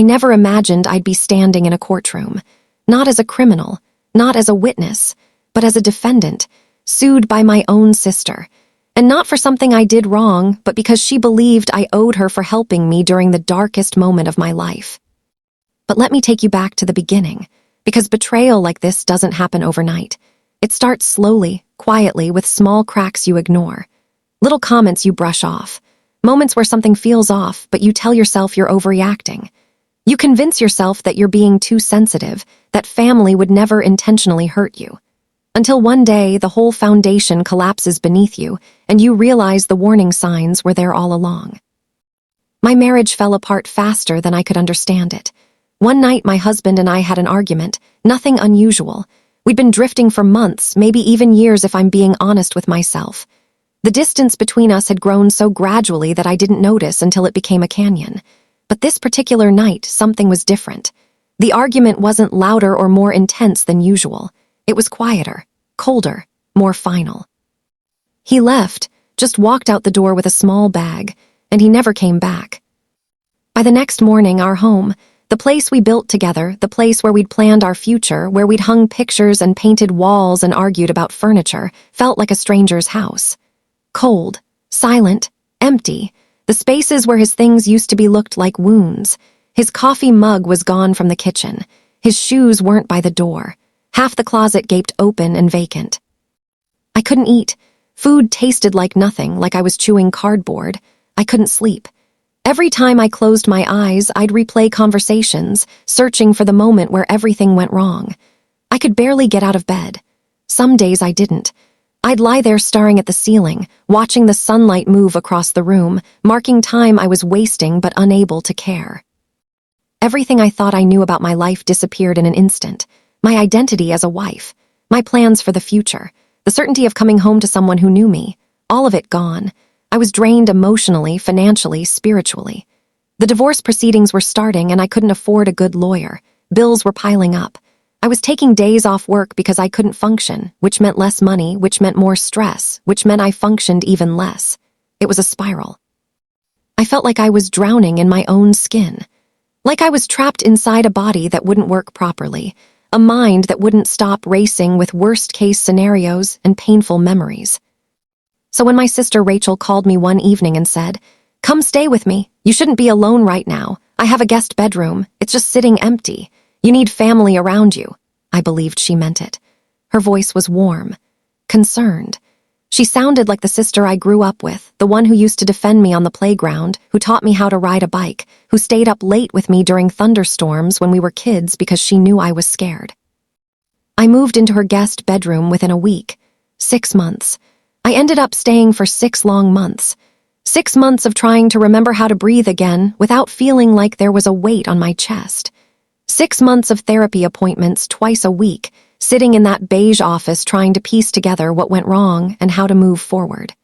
I never imagined I'd be standing in a courtroom, not as a criminal, not as a witness, but as a defendant, sued by my own sister. And not for something I did wrong, but because she believed I owed her for helping me during the darkest moment of my life. But let me take you back to the beginning, because betrayal like this doesn't happen overnight. It starts slowly, quietly, with small cracks you ignore. Little comments you brush off. Moments where something feels off, but you tell yourself you're overreacting. You convince yourself that you're being too sensitive, that family would never intentionally hurt you. Until one day, the whole foundation collapses beneath you, and you realize the warning signs were there all along. My marriage fell apart faster than I could understand it. One night, my husband and I had an argument, nothing unusual. We'd been drifting for months, maybe even years if I'm being honest with myself. The distance between us had grown so gradually that I didn't notice until it became a canyon. But this particular night, something was different. The argument wasn't louder or more intense than usual. It was quieter, colder, more final. He left, just walked out the door with a small bag, and he never came back. By the next morning, our home, the place we built together, the place where we'd planned our future, where we'd hung pictures and painted walls and argued about furniture, felt like a stranger's house. Cold, silent, empty. The spaces where his things used to be looked like wounds. His coffee mug was gone from the kitchen. His shoes weren't by the door. Half the closet gaped open and vacant. I couldn't eat. Food tasted like nothing, like I was chewing cardboard. I couldn't sleep. Every time I closed my eyes, I'd replay conversations, searching for the moment where everything went wrong. I could barely get out of bed. Some days I didn't. I'd lie there staring at the ceiling, watching the sunlight move across the room, marking time I was wasting but unable to care. Everything I thought I knew about my life disappeared in an instant. My identity as a wife, my plans for the future, the certainty of coming home to someone who knew me, all of it gone. I was drained emotionally, financially, spiritually. The divorce proceedings were starting and I couldn't afford a good lawyer. Bills were piling up. I was taking days off work because I couldn't function, which meant less money, which meant more stress, which meant I functioned even less. It was a spiral. I felt like I was drowning in my own skin. Like I was trapped inside a body that wouldn't work properly, a mind that wouldn't stop racing with worst-case scenarios and painful memories. So when my sister Rachel called me one evening and said, "Come stay with me. You shouldn't be alone right now. I have a guest bedroom. It's just sitting empty. You need family around you," I believed she meant it. Her voice was warm, concerned. She sounded like the sister I grew up with, the one who used to defend me on the playground, who taught me how to ride a bike, who stayed up late with me during thunderstorms when we were kids because she knew I was scared. I moved into her guest bedroom within a week. 6 months. I ended up staying for 6 long months. 6 months of trying to remember how to breathe again without feeling like there was a weight on my chest. 6 months of therapy appointments twice a week, sitting in that beige office trying to piece together what went wrong and how to move forward.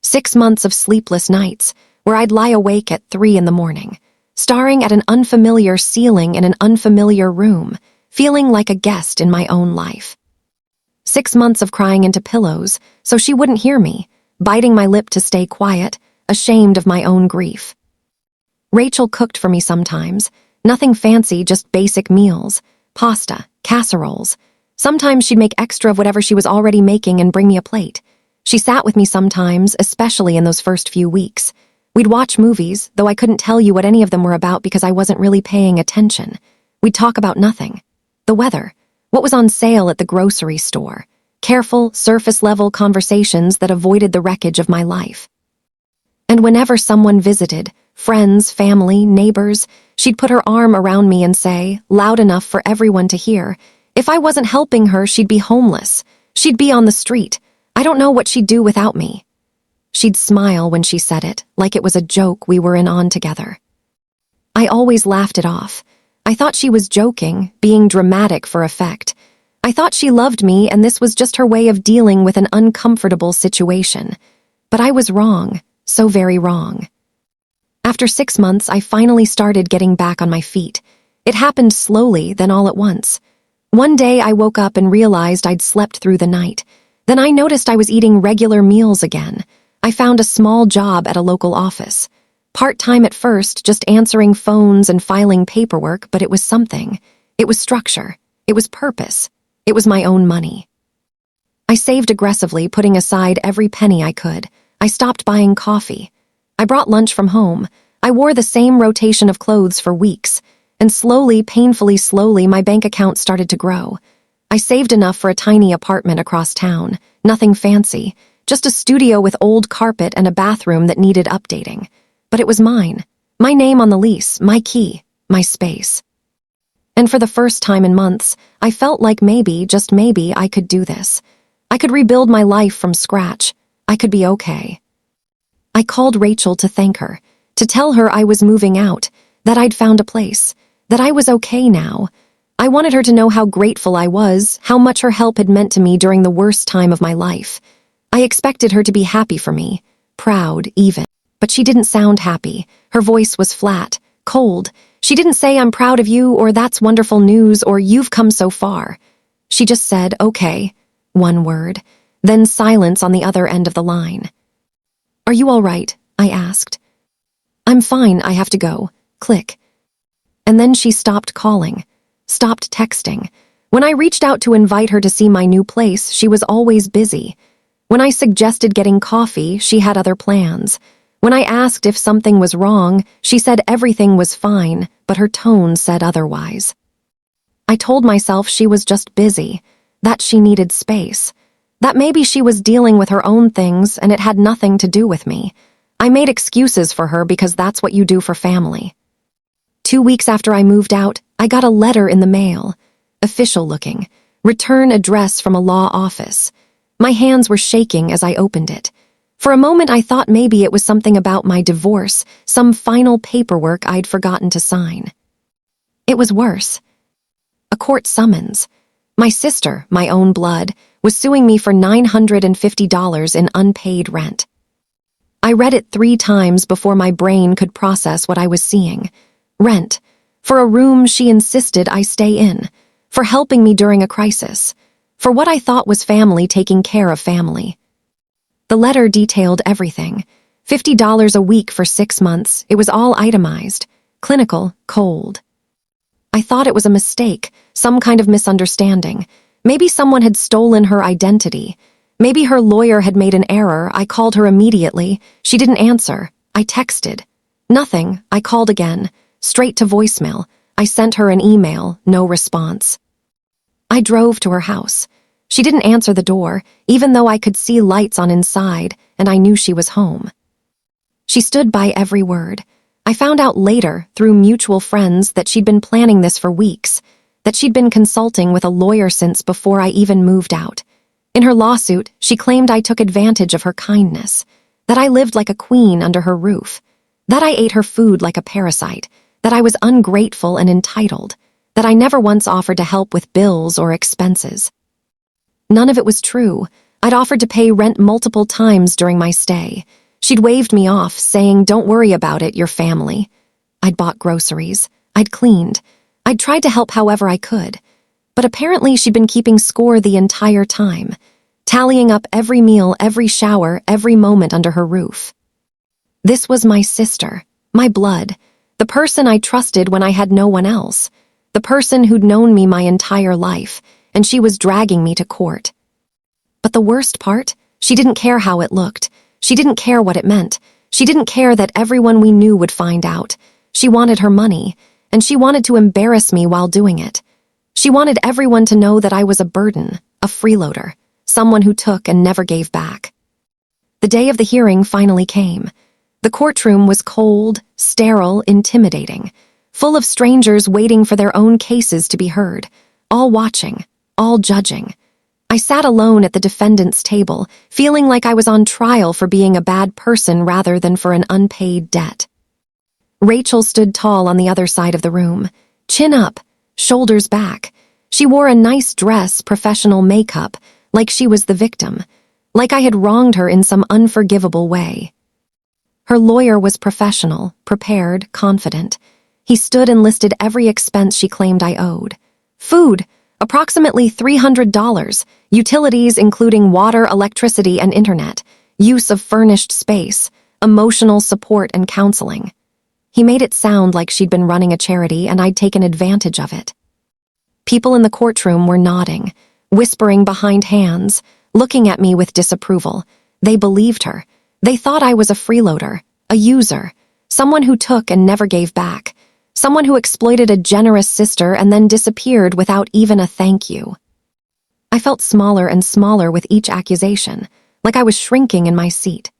6 months of sleepless nights, where I'd lie awake at 3 a.m, staring at an unfamiliar ceiling in an unfamiliar room, feeling like a guest in my own life. 6 months of crying into pillows so she wouldn't hear me, biting my lip to stay quiet, ashamed of my own grief. Rachel cooked for me sometimes, nothing fancy, just basic meals, pasta, casseroles. Sometimes she'd make extra of whatever she was already making and bring me a plate. She sat with me sometimes, especially in those first few weeks. We'd watch movies, though I couldn't tell you what any of them were about because I wasn't really paying attention. We'd talk about nothing. The weather, what was on sale at the grocery store. Careful, surface-level conversations that avoided the wreckage of my life. And whenever someone visited, friends, family, neighbors, she'd put her arm around me and say, loud enough for everyone to hear, if I wasn't helping her, she'd be homeless. She'd be on the street. I don't know what she'd do without me. She'd smile when she said it, like it was a joke we were in on together. I always laughed it off. I thought she was joking, being dramatic for effect. I thought she loved me and this was just her way of dealing with an uncomfortable situation. But I was wrong, so very wrong. After 6 months, I finally started getting back on my feet. It happened slowly, then all at once. One day I woke up and realized I'd slept through the night. Then I noticed I was eating regular meals again. I found a small job at a local office. Part-time at first, just answering phones and filing paperwork, but it was something. It was structure. It was purpose. It was my own money. I saved aggressively, putting aside every penny I could. I stopped buying coffee. I brought lunch from home. I wore the same rotation of clothes for weeks. And slowly, painfully slowly, my bank account started to grow. I saved enough for a tiny apartment across town. Nothing fancy. Just a studio with old carpet and a bathroom that needed updating. But it was mine. My name on the lease, my key, my space. And for the first time in months, I felt like maybe, just maybe, I could do this. I could rebuild my life from scratch. I could be okay. I called Rachel to thank her, to tell her I was moving out, that I'd found a place, that I was okay now. I wanted her to know how grateful I was, how much her help had meant to me during the worst time of my life. I expected her to be happy for me, proud, even. But she didn't sound happy. Her voice was flat, cold. She didn't say, "I'm proud of you," or "That's wonderful news," or "You've come so far." She just said, "Okay," one word, then silence on the other end of the line. "Are you all right?" I asked. "I'm fine, I have to go." Click. And then she stopped calling, stopped texting. When I reached out to invite her to see my new place, she was always busy. When I suggested getting coffee, she had other plans. When I asked if something was wrong, she said everything was fine, but her tone said otherwise. I told myself she was just busy, that she needed space, that maybe she was dealing with her own things and it had nothing to do with me. I made excuses for her because that's what you do for family. 2 weeks after I moved out, I got a letter in the mail, official looking, return address from a law office. My hands were shaking as I opened it. For a moment I thought maybe it was something about my divorce, some final paperwork I'd forgotten to sign. It was worse. A court summons. My sister, my own blood, was suing me for $950 in unpaid rent. I read it 3 times before my brain could process what I was seeing. Rent. For a room she insisted I stay in. For helping me during a crisis. For what I thought was family taking care of family. The letter detailed everything. $50 a week for 6 months. It was all itemized. Clinical, cold. I thought it was a mistake, some kind of misunderstanding. Maybe someone had stolen her identity. Maybe her lawyer had made an error. I called her immediately. She didn't answer. I texted. Nothing. I called again. Straight to voicemail. I sent her an email. No response. I drove to her house. She didn't answer the door, even though I could see lights on inside, and I knew she was home. She stood by every word. I found out later, through mutual friends, that she'd been planning this for weeks, that she'd been consulting with a lawyer since before I even moved out. In her lawsuit, she claimed I took advantage of her kindness, that I lived like a queen under her roof, that I ate her food like a parasite, that I was ungrateful and entitled, that I never once offered to help with bills or expenses. None of it was true. I'd offered to pay rent multiple times during my stay. She'd waved me off, saying, "Don't worry about it, you're family." I'd bought groceries. I'd cleaned. I'd tried to help however I could. But apparently she'd been keeping score the entire time, tallying up every meal, every shower, every moment under her roof. This was my sister, my blood, the person I trusted when I had no one else, the person who'd known me my entire life, and she was dragging me to court. But the worst part, she didn't care how it looked. She didn't care what it meant. She didn't care that everyone we knew would find out. She wanted her money, and she wanted to embarrass me while doing it. She wanted everyone to know that I was a burden, a freeloader, someone who took and never gave back. The day of the hearing finally came. The courtroom was cold, sterile, intimidating, full of strangers waiting for their own cases to be heard, all watching, all judging. I sat alone at the defendant's table, feeling like I was on trial for being a bad person rather than for an unpaid debt. Rachel stood tall on the other side of the room, chin up, shoulders back. She wore a nice dress, professional makeup, like she was the victim, like I had wronged her in some unforgivable way. Her lawyer was professional, prepared, confident. He stood and listed every expense she claimed I owed. Food, approximately $300, utilities including water, electricity, and internet, use of furnished space, emotional support and counseling. He made it sound like she'd been running a charity and I'd taken advantage of it. People in the courtroom were nodding, whispering behind hands, looking at me with disapproval. They believed her. They thought I was a freeloader, a user, someone who took and never gave back, someone who exploited a generous sister and then disappeared without even a thank you. I felt smaller and smaller with each accusation, like I was shrinking in my seat.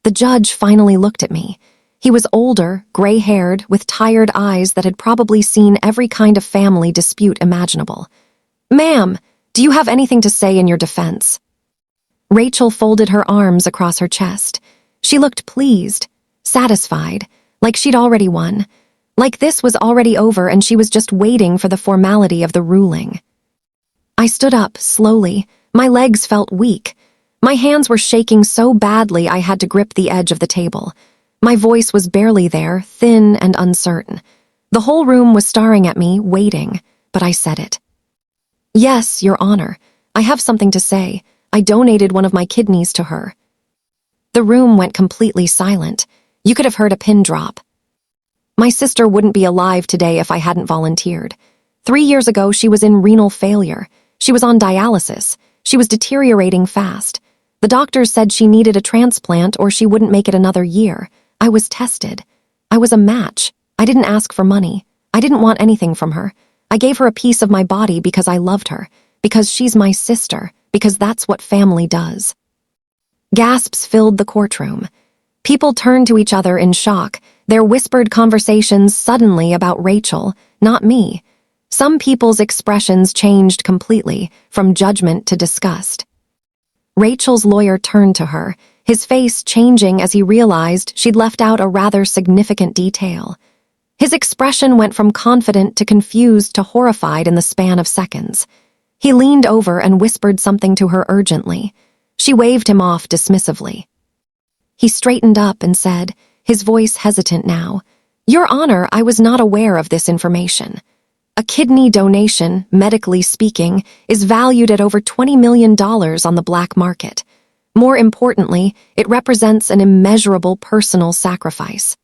The judge finally looked at me. He was older, gray-haired, with tired eyes that had probably seen every kind of family dispute imaginable. "Ma'am, do you have anything to say in your defense?" Rachel folded her arms across her chest. She looked pleased, satisfied, like she'd already won, like this was already over and she was just waiting for the formality of the ruling. I stood up, slowly. My legs felt weak. My hands were shaking so badly I had to grip the edge of the table. My voice was barely there, thin and uncertain. The whole room was staring at me, waiting, but I said it. "Yes, Your Honor, I have something to say. I donated one of my kidneys to her." The room went completely silent. You could have heard a pin drop. My sister wouldn't be alive today if I hadn't volunteered. 3 years ago, she was in renal failure. She was on dialysis. She was deteriorating fast. The doctors said she needed a transplant or she wouldn't make it another year. I was tested. I was a match. I didn't ask for money. I didn't want anything from her. I gave her a piece of my body because I loved her, because she's my sister, because that's what family does. Gasps filled the courtroom. People turned to each other in shock, their whispered conversations suddenly about Rachel, not me. Some people's expressions changed completely, from judgment to disgust. Rachel's lawyer turned to her, his face changing as he realized she'd left out a rather significant detail. His expression went from confident to confused to horrified in the span of seconds. He leaned over and whispered something to her urgently. She waved him off dismissively. He straightened up and said, his voice hesitant now, "Your Honor, I was not aware of this information. A kidney donation, medically speaking, is valued at over $20 million on the black market. More importantly, it represents an immeasurable personal sacrifice."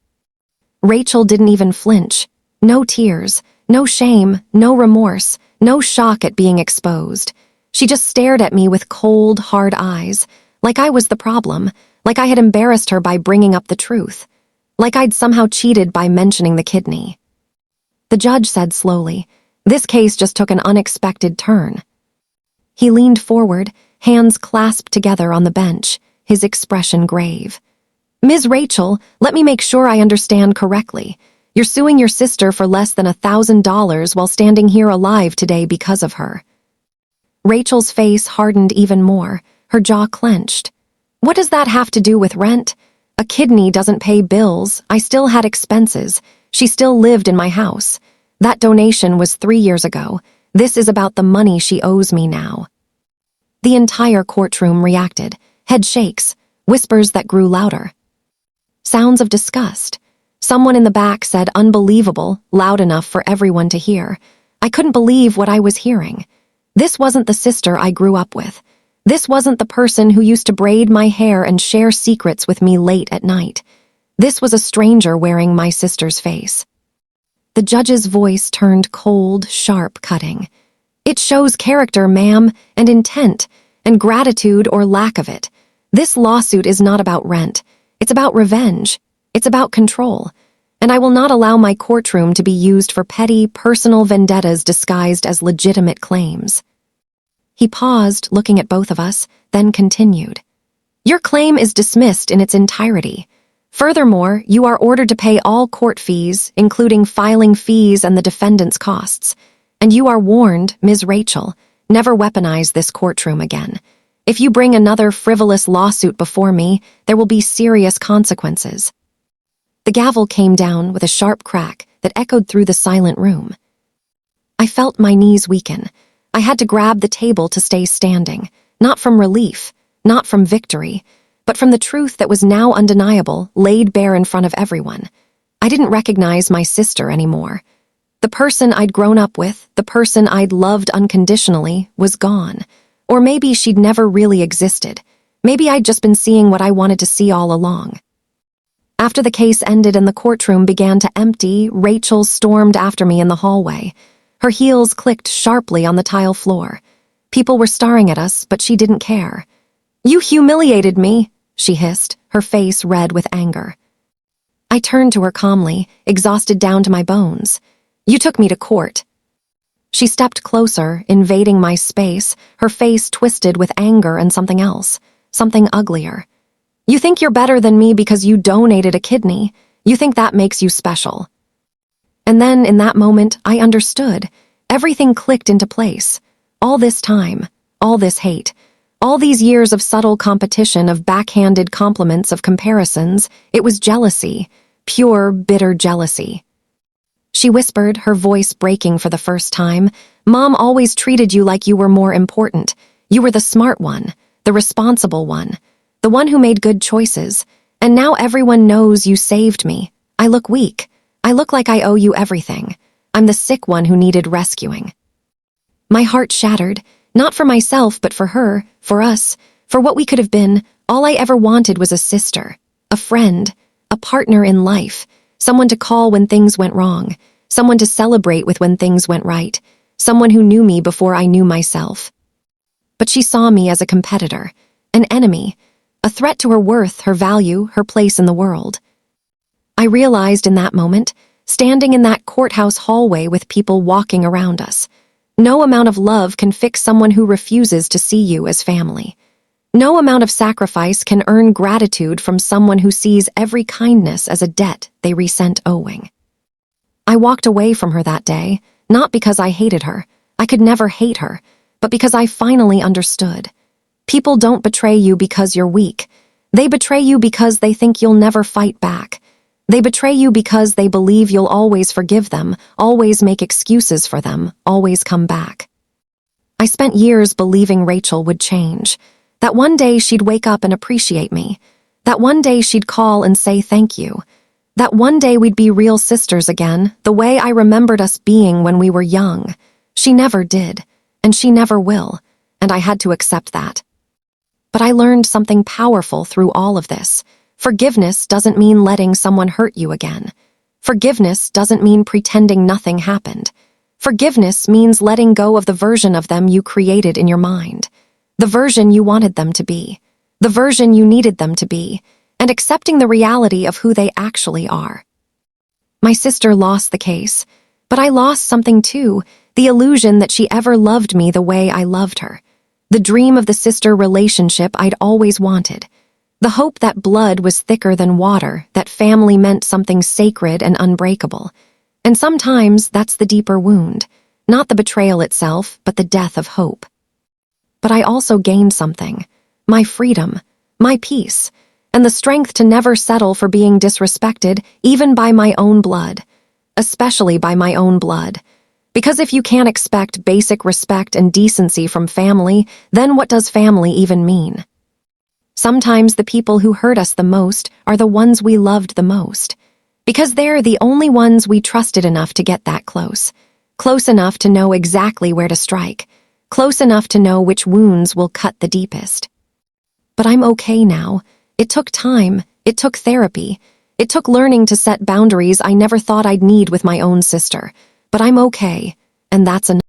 Rachel didn't even flinch. No tears, no shame, no remorse, no shock at being exposed. She just stared at me with cold, hard eyes, like I was the problem, like I had embarrassed her by bringing up the truth, like I'd somehow cheated by mentioning the kidney. The judge said slowly, "This case just took an unexpected turn." He leaned forward, hands clasped together on the bench, his expression grave. "Ms. Rachel, let me make sure I understand correctly. You're suing your sister for less than $1,000 while standing here alive today because of her." Rachel's face hardened even more, her jaw clenched. "What does that have to do with rent? A kidney doesn't pay bills. I still had expenses. She still lived in my house. That donation was 3 years ago. This is about the money she owes me now." The entire courtroom reacted, head shakes, whispers that grew louder. Sounds of disgust. Someone in the back said "unbelievable," loud enough for everyone to hear. I couldn't believe what I was hearing. This wasn't the sister I grew up with. This wasn't the person who used to braid my hair and share secrets with me late at night. This was a stranger wearing my sister's face. The judge's voice turned cold, sharp, cutting. "It shows character, ma'am, and intent, and gratitude or lack of it. This lawsuit is not about rent. It's about revenge. It's about control. And I will not allow my courtroom to be used for petty, personal vendettas disguised as legitimate claims." He paused, looking at both of us, then continued. "Your claim is dismissed in its entirety. Furthermore, you are ordered to pay all court fees, including filing fees and the defendant's costs. And you are warned, Ms. Rachel, never weaponize this courtroom again. If you bring another frivolous lawsuit before me, there will be serious consequences." The gavel came down with a sharp crack that echoed through the silent room. I felt my knees weaken. I had to grab the table to stay standing, not from relief, not from victory, but from the truth that was now undeniable, laid bare in front of everyone. I didn't recognize my sister anymore. The person I'd grown up with, the person I'd loved unconditionally, was gone. Or maybe she'd never really existed. Maybe I'd just been seeing what I wanted to see all along. After the case ended and the courtroom began to empty, Rachel stormed after me in the hallway. Her heels clicked sharply on the tile floor. People were staring at us, but she didn't care. "You humiliated me," she hissed, her face red with anger. I turned to her calmly, exhausted down to my bones. "You took me to court." She stepped closer, invading my space, her face twisted with anger and something else, something uglier. "You think you're better than me because you donated a kidney. You think that makes you special." And then, in that moment, I understood. Everything clicked into place. All this time, all this hate, all these years of subtle competition, of backhanded compliments, of comparisons, it was jealousy, pure, bitter jealousy. She whispered, her voice breaking for the first time. "Mom always treated you like you were more important. You were the smart one, the responsible one, the one who made good choices. And now everyone knows you saved me. I look weak. I look like I owe you everything. I'm the sick one who needed rescuing." My heart shattered, not for myself, but for her, for us, for what we could have been. All I ever wanted was a sister, a friend, a partner in life, someone to call when things went wrong, someone to celebrate with when things went right, someone who knew me before I knew myself. But she saw me as a competitor, an enemy, a threat to her worth, her value, her place in the world. I realized in that moment, standing in that courthouse hallway with people walking around us, no amount of love can fix someone who refuses to see you as family. No amount of sacrifice can earn gratitude from someone who sees every kindness as a debt they resent owing. I walked away from her that day, not because I hated her. I could never hate her, but because I finally understood. People don't betray you because you're weak. They betray you because they think you'll never fight back. They betray you because they believe you'll always forgive them, always make excuses for them, always come back. I spent years believing Rachel would change, that one day she'd wake up and appreciate me, that one day she'd call and say thank you, that one day we'd be real sisters again, the way I remembered us being when we were young. She never did, and she never will, and I had to accept that. But I learned something powerful through all of this. Forgiveness doesn't mean letting someone hurt you again. Forgiveness doesn't mean pretending nothing happened. Forgiveness means letting go of the version of them you created in your mind, the version you wanted them to be, the version you needed them to be, and accepting the reality of who they actually are. My sister lost the case, but I lost something too, the illusion that she ever loved me the way I loved her, the dream of the sister relationship I'd always wanted, the hope that blood was thicker than water, that family meant something sacred and unbreakable. And sometimes that's the deeper wound, not the betrayal itself, but the death of hope. But I also gained something, my freedom, my peace, and the strength to never settle for being disrespected, even by my own blood, especially by my own blood. Because if you can't expect basic respect and decency from family, then what does family even mean? Sometimes the people who hurt us the most are the ones we loved the most, because they're the only ones we trusted enough to get that close enough to know exactly where to strike, close enough to know which wounds will cut the deepest. But I'm okay now. It took time, it took therapy, it took learning to set boundaries I never thought I'd need with my own sister, but I'm okay, and that's enough.